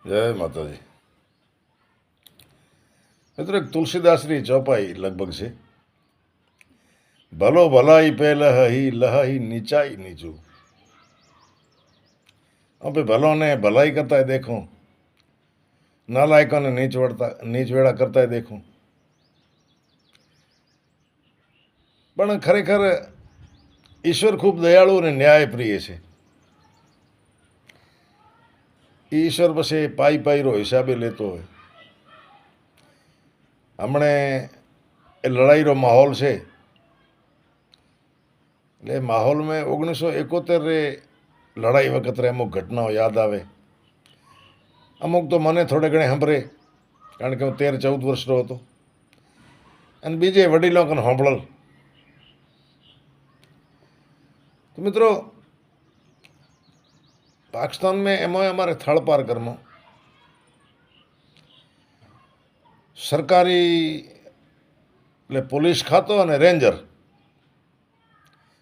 જય માતાજી. મિત્રો, એક તુલસીદાસની ચોપાઈ લગભગ છે. ભલો ભલાઈ પે લહી લહી નીચાઈ નીચું. હવે ભલોને ભલાઈ કરતા દેખું, નાલાયકોને નીચ વેળા કરતા દેખું. પણ ખરેખર ઈશ્વર ખૂબ દયાળુ અને ન્યાયપ્રિય છે. ઈશ્વર પછી પાઈરો હિસાબે લેતો હોય. હમણે એ લડાઈનો માહોલ છે. એટલે માહોલમાં 1971 લડાઈ વખતે અમુક ઘટનાઓ યાદ આવે. અમુક તો મને થોડે ઘણે સાંભળે, કારણ કે હું 13-14 વર્ષનો હતો. અને બીજે વડીલો કને સાંભળલ. તો મિત્રો, પાકિસ્તાન में એમાં અમારે થળ પાર કરમાં સરકારી એટલે પોલીસ ખાતો અને રેન્જર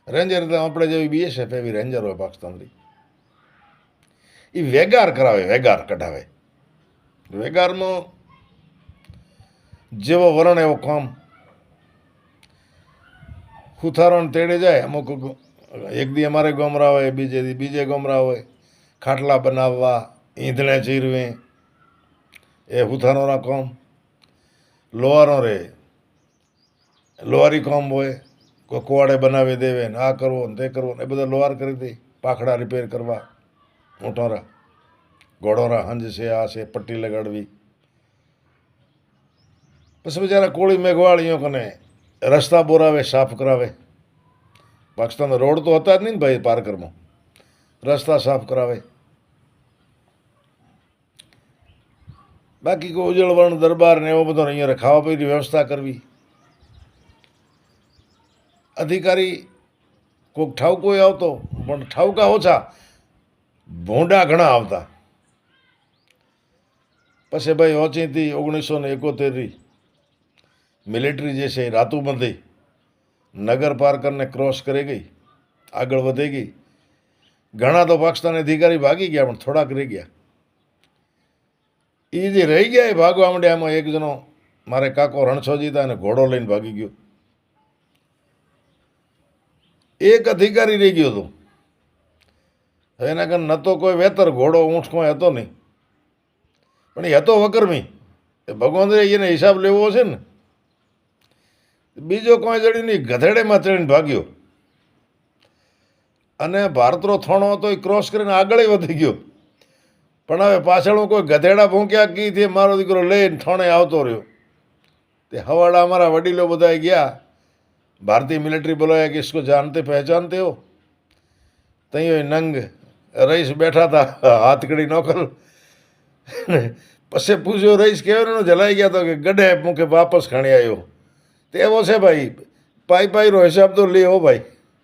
એટલે આપણે જેવી BSF એવી રેન્જર હોય પાકિસ્તાનની. એ વેગાર કરાવે, વેગાર કઢાવે. વેગારમાં જેવો વરણ એવો કામ. હુથારોને તેડે જાય. અમુક એક દી અમારે ગોમરા હોય, બીજે દી બીજે ગોમરા હોય. ખાટલા બનાવવા, ઈંધણે ચીરવે, એ હુથારોના કામ. લોહારો રે, લોહારી કામ હોય. કોઈ કુવાડે બનાવી દેવે ને આ કરવો ને તે કરવો ને એ બધા લોહાર કરી દે. પાખડા રિપેર કરવા, ઊંટોરા ઘોડોરા હંજ છે, આ છે, પટ્ટી લગાડવી. પછી બિચારા કોળી મેઘવાળીઓ કને રસ્તા બોરાવે, સાફ કરાવે. પાકિસ્તાનનો રોડ તો હતા જ નહીં ને ભાઈ પારકરમાં. રસ્તા સાફ કરાવે. બાકી કોઈ ઉજળવણ દરબાર ને એવો બધો અહીંયા ખાવા પીવાની વ્યવસ્થા કરવી. અધિકારી કોઈક ઠાવકો આવતો, પણ ઠાવકા ઓછા, ભોંડા ઘણા આવતા. પછી ભાઈ ઓચીથી 1971 મિલિટરી જે છે રાતુબંધી નગર પાર કરીને ક્રોસ કરી ગઈ, આગળ વધી ગઈ. ઘણા તો પાકિસ્તાની અધિકારી ભાગી ગયા, પણ થોડાક રહી ગયા. એ જે રહી ગયા એ ભાગવા માંડ્યા. એમાં એક જણો મારે કાકો રણછોજી હતા, અને ઘોડો લઈને ભાગી ગયો. એક અધિકારી રહી ગયો હતો. હવે એના કારણે નહોતો કોઈ વેતર, ઘોડો ઊંઠ કોઈ હતો નહીં, પણ એ હતો વકરમી. એ ભગવાન એને હિસાબ લેવો છે ને. બીજો કોઈ જડી નહીં, ગધેડેમાં ચડીને ભાગ્યો. અને ભારતનો થોણો હતો એ ક્રોસ કરીને આગળ વધી ગયો. પણ હવે પાછળ કોઈ ગધેડા ભૂંક્યા કીથી મારો દીકરો લઈને થોણે આવતો રહ્યો. તે હવાડા અમારા વડીલો બધા ગયા. भारतीय मिलिट्री बुलाया कि इसको जानते पहचानते हो? तई नंग रईस बैठा था, हाथकड़ी नौकर. પછી પૂછ્યો રઈસ કેવો જલાઈ ગયા તો કે ગઢે મૂકે વાપસ ખણી આવ્યો. તે એવો છે ભાઈ, પાઈરો હિસાબ તો લે હો ભાઈ.